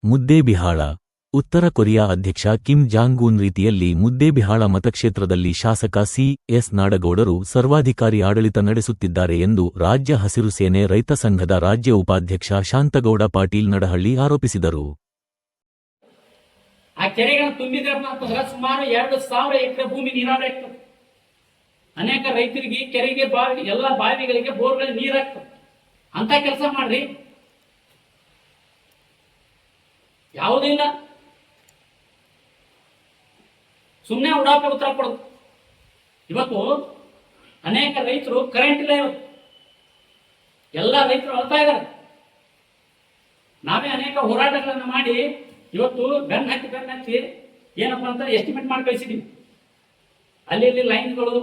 ಮುದ್ದೇಬಿಹಾಳ. ಉತ್ತರ ಕೊರಿಯಾ ಅಧ್ಯಕ್ಷ Kim Jong Un ರೀತಿಯಲ್ಲಿ ಮುದ್ದೇಬಿಹಾಳ ಮತಕ್ಷೇತ್ರದಲ್ಲಿ ಶಾಸಕ ಸಿ.ಎಸ್. ನಾಡಗೌಡರು ಸರ್ವಾಧಿಕಾರಿ ಆಡಳಿತ ನಡೆಸುತ್ತಿದ್ದಾರೆ ಎಂದು ರಾಜ್ಯ ಹಸಿರು ಸೇನೆ ರೈತ ಸಂಘದ ರಾಜ್ಯ ಉಪಾಧ್ಯಕ್ಷ ಶಾಂತಗೌಡ ಪಾಟೀಲ್ ನಡಹಳ್ಳಿ ಆರೋಪಿಸಿದರು. ಆ ಕೆರೆಗಳನ್ನು ತುಂಬಿದ್ರಪ್ಪ ಅಂತಂದ್ರೆ ಸುಮಾರು 2,000 ಎಕರೆ ಭೂಮಿ ನೀರಾವರಿ ಆಗ್ತದೆ. ಅನೇಕ ರೈತರಿಗೆ ಕೆರೆಗೆ ಎಲ್ಲ ಬಾವಿಗಳಿಗೆ ಬೋರ್ಗಳಿಗೆ ನೀರಾಗ್ತದೆ. ಅಂತ ಕೆಲಸ ಮಾಡ್ರಿ. ಯಾವುದೂ ಇಲ್ಲ, ಸುಮ್ಮನೆ ಉಡಾಪೆ ಉತ್ತರ ಕೊಡೋದು. ಇವತ್ತು ಅನೇಕ ರೈತರು ಕರೆಂಟ್ ಇಲ್ಲ, ಇವತ್ತು ಎಲ್ಲ ರೈತರು ಅಳ್ತಾ ಇದ್ದಾರೆ. ನಾವೇ ಅನೇಕ ಹೋರಾಟಗಳನ್ನು ಮಾಡಿ ಇವತ್ತು ಬೆನ್ನ ಹತ್ತಿ ಏನಪ್ಪ ಅಂತ ಎಸ್ಟಿಮೇಟ್ ಮಾಡಿ ಕಳಿಸಿದೀವಿ. ಅಲ್ಲಿ ಲೈನ್ಗಳು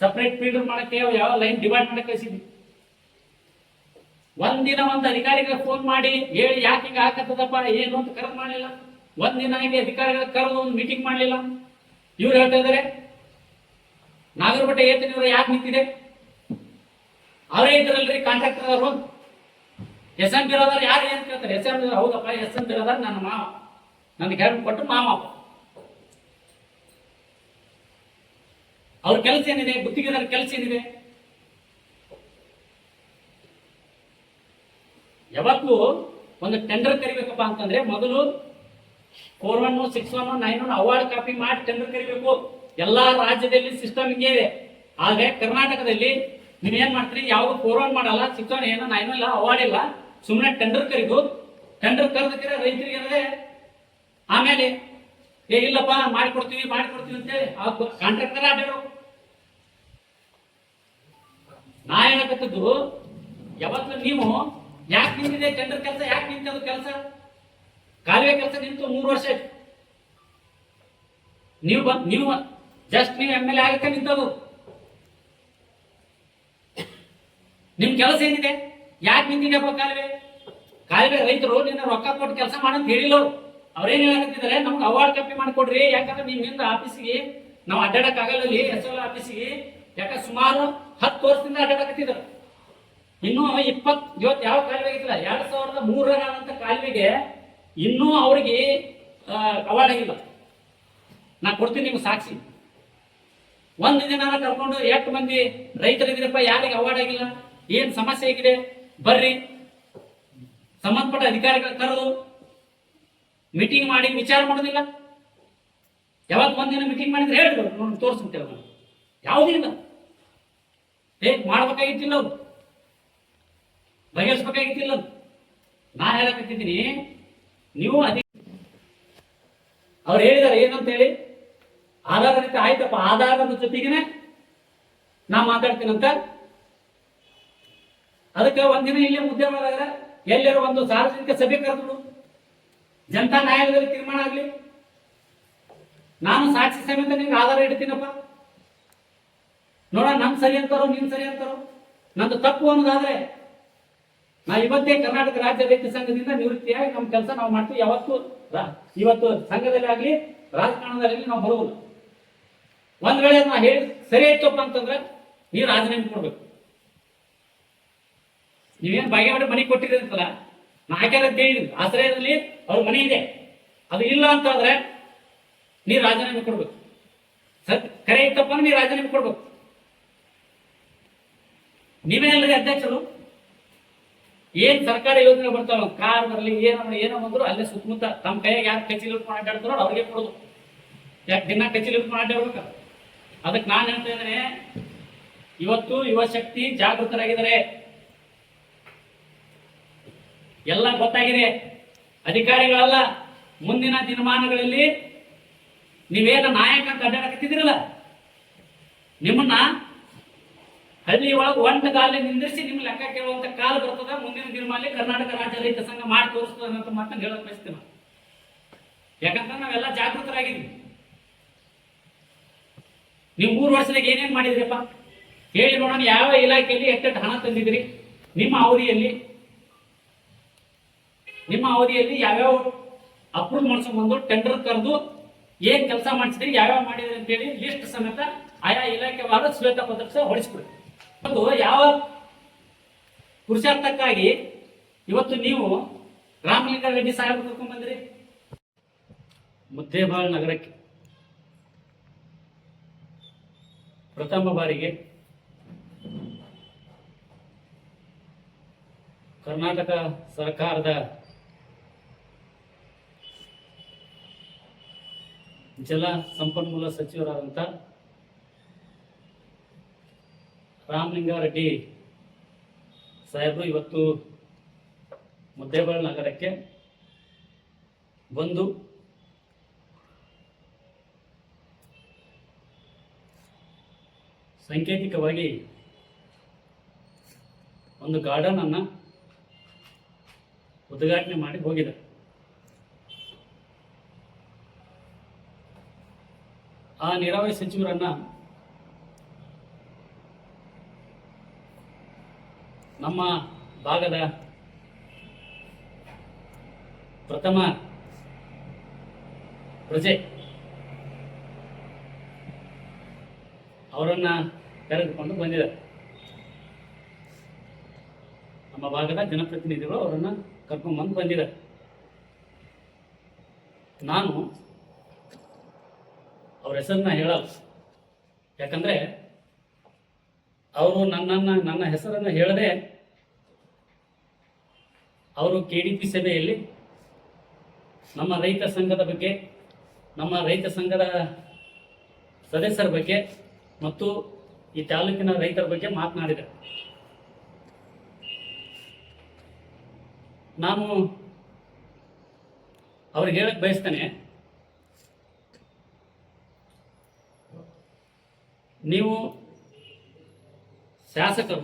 ಸಪರೇಟ್ ಫೀಲ್ಡರ್ ಮಾಡಕ್ಕೆ ಯಾವ ಲೈನ್ ಡಿವೈಡ್ ಮಾಡಕ್ಕೆ ಕಳಿಸಿದ್ವಿ. ಒಂದಿನ ಒಂದು ಅಧಿಕಾರಿಗಳಿಗೆ ಫೋನ್ ಮಾಡಿ ಹೇಳಿ ಯಾಕೆ ಹಿಂಗ ಹಾಕತ್ತದಪ್ಪ ಏನು ಅಂತ ಕರೆದು ಮಾಡಲಿಲ್ಲ. ಒಂದಿನ ಅಧಿಕಾರಿಗಳ ಕರೆದು ಒಂದು ಮೀಟಿಂಗ್ ಮಾಡಲಿಲ್ಲ. ಇವ್ರು ಹೇಳ್ತಾ ಇದಾರೆ ನಾಗರಬೆಟ್ಟ ಏತನಿವ್ರು ಯಾಕೆ ನಿಂತಿದೆ, ಅವರೇ ಇದ್ರಲ್ರಿ ಕಾಂಟ್ರಾಕ್ಟರ್ ಅವರು. ಎಸ್ ಎಂ ಬಿರೋದಾರ ಯಾರು ಏನ್ ಕೇಳ್ತಾರೆ? ಎಸ್ ಎಂ ಹೌದಪ್ಪ, ಎಸ್ ಎಂ ಬಿರೋದಾರ ನನ್ನ ಮಾವ, ನನಗೆ ಹೆಣ್ಣು ಕೊಟ್ಟು ಮಾವ. ಅವ್ರ ಕೆಲಸ ಏನಿದೆ? ಗುತ್ತಿಗೆದಾರ ಕೆಲಸ ಏನಿದೆ? ಯಾವತ್ತು ಒಂದು ಟೆಂಡರ್ ಕರಿಬೇಕಪ್ಪ ಅಂತಂದ್ರೆ ಮೊದಲು 4-1, 6-1, 9-1 ಅವಾರ್ಡ್ ಕಾಪಿ ಮಾಡಿ ಟೆಂಡರ್ ಕರಿಬೇಕು. ಎಲ್ಲಾ ರಾಜ್ಯದಲ್ಲಿ ಸಿಸ್ಟಮ್ ಹಿಂಗೆ ಇದೆ. ಆದ್ರೆ ಕರ್ನಾಟಕದಲ್ಲಿ ನೀವೇನ್ ಮಾಡ್ತೀರಿ? ಯಾವ್ದು 4-1 ಮಾಡಲ್ಲ, 6-1 ಏನೋ 9-1 ಇಲ್ಲ, ಅವಾರ್ಡ್ ಇಲ್ಲ, ಸುಮ್ಮನೆ ಟೆಂಡರ್ ಕರಿದು ಟೆಂಡರ್ ಕರೆದಕ್ಕಿರ ರೈತರಿಗೆ ಏನದೆ ಆಮೇಲೆ ಇಲ್ಲಪ್ಪ ಮಾಡಿಕೊಡ್ತೀವಿ ಅಂತೇಳಿ ಕಾಂಟ್ರಾಕ್ಟರ್ ಆಡೋ. ನಾ ಹೇಳಕತ್ತದ್ದು ಯಾವತ್ತು ನೀವು ಯಾಕೆ ನಿಂತಿದೆ ಟೆಂಡರ್ ಕೆಲಸ? ಯಾಕೆ ನಿಂತದು ಕೆಲಸ? ಕಾಲುವೆ ಕೆಲಸ ನಿಂತು 3 ವರ್ಷ ಆಯ್ತು. ನೀವು ಜಸ್ಟ್ ನೀವು MLA ಆಗಕ್ಕೆ ನಿಂತದು. ನಿಮ್ ಕೆಲಸ ಏನಿದೆ? ಯಾಕೆ ನಿಂತಿದೆಪ್ಪ ಕಾಲುವೆ ರೈತರು ನಿನ್ನ ರೊಕ್ಕ ಕೊಟ್ಟು ಕೆಲಸ ಮಾಡಂತ ಹೇಳಿಲ್ಲ. ಅವ್ರೇನ್ ಹೇಳಕತ್ತಿದ್ದಾರೆ, ನಮ್ಗೆ ಅವಾರ್ಡ್ ಕಾಪಿ ಮಾಡಿಕೊಡ್ರಿ. ಯಾಕಂದ್ರೆ ನಿಮ್ಮಿಂದ ಆಫೀಸಿಗೆ ನಾವು ಅಡ್ಡಾಡಕ್ ಆಗಲ್ಲ, SL ಆಫೀಸಿಗೆ. ಯಾಕಂದ್ರೆ ಸುಮಾರು 10 ವರ್ಷದಿಂದ ಅಡ್ಡಾಡಕತ್ತಿದ್ದಾರೆ. ಇನ್ನೂ ಇವತ್ತು ಯಾವ ಕಾಲುವೆ ಆಗಿಲ್ಲ, 2003 ಕಾಲುವೆಗೆ ಇನ್ನೂ ಅವ್ರಿಗೆ ಅವಾರ್ಡ್ ಆಗಿಲ್ಲ. ನಾ ಕೊಡ್ತೀನಿ ನಿಮ್ಗೆ ಸಾಕ್ಷಿ. ಒಂದು ದಿನ ಕರ್ಕೊಂಡು 8 ಮಂದಿ ರೈತರಿದ್ರಪ್ಪ, ಯಾರಿಗೆ ಅವಾರ್ಡ್ ಆಗಿಲ್ಲ, ಏನ್ ಸಮಸ್ಯೆ ಆಗಿದೆ ಬರ್ರಿ, ಸಂಬಂಧಪಟ್ಟ ಅಧಿಕಾರಿಗಳ ಕರೆದು ಮೀಟಿಂಗ್ ಮಾಡಿ ವಿಚಾರ ಮಾಡೋದಿಲ್ಲ. ಯಾವತ್ತು ಒಂದಿನ ಮೀಟಿಂಗ್ ಮಾಡಿದ್ರೆ ಹೇಳಿದ್ರು ನೋಡಿ ತೋರಿಸ್ಬಿಟ್ಟೇವೆ ನಾವು. ಯಾವುದೂ ಇಲ್ಲ. ಮಾಡ್ಬೇಕಾಗಿತ್ತಿಲ್ಲ, ಅವ್ರು ಬಗೆಹರಿಸ್ಬೇಕಾಗಿತ್ತಿಲ್ಲ. ನಾ ಹೇಳಕತ್ತಿದ್ದೀನಿ, ನೀವು ಅವ್ರು ಹೇಳಿದಾರೆ ಏನಂತ ಹೇಳಿ, ಆಧಾರದ ಆಯ್ತಪ್ಪ, ಆಧಾರದ ಜೊತೆಗೇನೆ ನಾ ಮಾತಾಡ್ತೀನಂತ. ಅದಕ್ಕೆ ಒಂದಿನ ಇಲ್ಲೇ ಮುದ್ದೆ ಮಾಡಿದ್ರೆ ಎಲ್ಲರೂ ಒಂದು ಸಾರ್ವಜನಿಕ ಸಭೆ ಕರೆದ್ರು, ಜನತಾ ನ್ಯಾಯಾಲಯದಲ್ಲಿ ತೀರ್ಮಾನ ಆಗ್ಲಿ, ನಾನು ಸಾಕ್ಷಿ ಸಮೇತ ನಿಮ್ಗೆ ಆಧಾರ ಇಡ್ತೀನಪ್ಪ, ನೋಡ ನನ್ ಸರಿ ಅಂತಾರೋ ನಿನ್ ಸರಿ ಅಂತಾರೋ, ನಂದು ತಪ್ಪು ಅನ್ನೋದಾದ್ರೆ ನಾ ಇವತ್ತೇ ಕರ್ನಾಟಕ ರಾಜ್ಯ ರೈತ ಸಂಘದಿಂದ ನಿವೃತ್ತಿಯಾಗಿ ನಮ್ಮ ಕೆಲಸ ನಾವು ಮಾಡ್ತೀವಿ. ಇವತ್ತು ಸಂಘದಲ್ಲಿ ಆಗ್ಲಿ ರಾಜಕಾರಣದಲ್ಲಿ ನಾವು ಬರುವುದಿಲ್ಲ. ಒಂದ್ ವೇಳೆ ನಾ ಹೇಳಿ ಸರಿ ಆಯ್ತಪ್ಪ ಅಂತಂದ್ರೆ ನೀವು ರಾಜೀನಾಮೆ ಕೊಡ್ಬೇಕು. ನೀವೇನ್ ಬಾಗೇವಾಡಿ ಮನೆ ಕೊಟ್ಟಿರಂತಲ್ಲ, ನಾ ಹಾಕ್ಯಾರ ಅಂತ ಹೇಳಿದ್ರಿ, ಆಶ್ರಯದಲ್ಲಿ ಅವ್ರ ಮನೆ ಇದೆ, ಅದು ಇಲ್ಲ ಅಂತಂದ್ರೆ ನೀವು ರಾಜೀನಾಮೆ ಕೊಡ್ಬೇಕು. ಕರೆ ಇತ್ತಪ್ಪ ನೀವು ರಾಜೀನಾಮೆ ಕೊಡ್ಬೇಕು. ನೀವೇ ಅಲ್ಲರಿ ಅಧ್ಯಕ್ಷರು. ಏನ್ ಸರ್ಕಾರ ಯೋಜನೆ ಬರ್ತಾವ, ಕಾರ್ ಬರಲಿ ಏನೋ ಬಂದ್ರು ಅಲ್ಲೇ ಸುತ್ತಮುತ್ತ ತಮ್ಮ ಕೈಯಾಗ ಯಾರು ಕಚೇರಿ ಇಟ್ಕೊಂಡು ಅಡ್ಡಾಡ್ತಾರೋ ಅವ್ರಿಗೆ ಕೊಡೋದು. ಯಾಕೆ ದಿನ ಕಚೇರಿ ಇಟ್ಕೊಂಡು ಅಡ್ಡಾಡ್ಬೇಕ? ಅದಕ್ಕೆ ನಾನು ಹೇಳ್ತಾ ಇದ್ದೇನೆ, ಇವತ್ತು ಯುವ ಶಕ್ತಿ ಜಾಗೃತರಾಗಿದ್ದಾರೆ, ಎಲ್ಲ ಗೊತ್ತಾಗಿದೆ. ಅಧಿಕಾರಿಗಳಲ್ಲ, ಮುಂದಿನ ದಿನಮಾನಗಳಲ್ಲಿ ನೀವೇನ ನಾಯಕ ಅಂತ ಅಡ್ಡಾಡಕತ್ತಿದ್ರಲ್ಲ, ನಿಮ್ಮನ್ನ ಹಳ್ಳಿ ಒಳಗೆ ಒಂಟ ಗಾಲಿ ನಿಂದಿರಿಸಿ ನಿಮ್ ಲೆಕ್ಕ ಕೇಳುವಂತ ಕಾಲ ಬರ್ತದ. ಮುಂದಿನ ದಿನಮಾನದಲ್ಲಿ ಕರ್ನಾಟಕ ರಾಜ್ಯ ರೈತ ಸಂಘ ಮಾಡಿ ತೋರಿಸ್ತದ ಅಂತ ಮಾತನ್ನು ಹೇಳಕ್ ಬಯಸ್ತೇನೆ. ಯಾಕಂದ್ರೆ ನಾವೆಲ್ಲ ಜಾಗೃತರಾಗಿದ್ವಿ. ನೀವು 3 ವರ್ಷದಾಗ ಏನೇನ್ ಮಾಡಿದ್ರಿಪ್ಪ ಹೇಳಿ ನೋಡೋಣ. ಯಾವ ಇಲಾಖೆಯಲ್ಲಿ ಎಷ್ಟು ಹಣ ತಂದಿದ್ರಿ? ನಿಮ್ಮ ಅವಧಿಯಲ್ಲಿ ಯಾವ್ಯಾವ ಅಪ್ರೂವ್ ಮಾಡಿಸ್ಕೊಂಡು ಟೆಂಡರ್ ಕರೆದು ಏನ್ ಕೆಲಸ ಮಾಡಿಸಿದ್ರಿ, ಯಾವ್ಯಾವ ಮಾಡಿದ್ರಿ ಅಂತೇಳಿ ಲಿಸ್ಟ್ ಸಮೇತ ಆಯಾ ಇಲಾಖೆವಾದ ಶ್ವೇತ ಪತ್ರ ಹೊಡಿಸ್ಬಿಡಿ. ಯಾವ ಪುರುಷಾರ್ಥಕ್ಕಾಗಿ ಇವತ್ತು ನೀವು ರಾಮಲಿಂಗಾರೆಡ್ಡಿ ಸಾಹೇಬ್ ಕರ್ಕೊಂಡ್ ಬಂದ್ರಿ ಮುದ್ದೇಬಾಳ್ ನಗರಕ್ಕೆ ಪ್ರಥಮ ಬಾರಿಗೆ ಕರ್ನಾಟಕ ಸರ್ಕಾರದ ಜಲ ಸಂಪನ್ಮೂಲ ಸಚಿವರಾದಂಥ ರಾಮಲಿಂಗಾರೆಡ್ಡಿ ಸಾಹೇಬರು ಇವತ್ತು ಮುದ್ದೇಬಾಳ್ ನಗರಕ್ಕೆ ಬಂದು ಸಾಂಕೇತಿಕವಾಗಿ ಒಂದು ಗಾರ್ಡನ್ ಅನ್ನ ಉದ್ಘಾಟನೆ ಮಾಡಿ ಹೋಗಿದೆ. ಆ ನೀರಾವರಿ ಸಚಿವರನ್ನ ನಮ್ಮ ಭಾಗದ ಪ್ರಥಮ ಪ್ರಜೆ ಅವರನ್ನ ಕರೆದುಕೊಂಡು ಬಂದಿದ್ದಾರೆ. ನಮ್ಮ ಭಾಗದ ಜನಪ್ರತಿನಿಧಿಗಳು ಅವರನ್ನ ಕರ್ಕೊಂಡ್ಬಂದು ಬಂದಿದ್ದಾರೆ. ನಾನು ಅವ್ರ ಹೆಸರನ್ನ ಹೇಳಲ್ಲ, ಯಾಕಂದ್ರೆ ಅವರು ನನ್ನ ಹೆಸರನ್ನ ಹೇಳದೆ ಅವರು KDP ಸಭೆಯಲ್ಲಿ ನಮ್ಮ ರೈತ ಸಂಘದ ಬಗ್ಗೆ, ನಮ್ಮ ರೈತ ಸಂಘದ ಸದಸ್ಯರ ಬಗ್ಗೆ ಮತ್ತು ಈ ತಾಲೂಕಿನ ರೈತರ ಬಗ್ಗೆ ಮಾತನಾಡಿದೆ. ನಾನು ಅವ್ರಿಗೆ ಹೇಳಕ್ ಬಯಸ್ತೇನೆ, ನೀವು ಶಾಸಕರು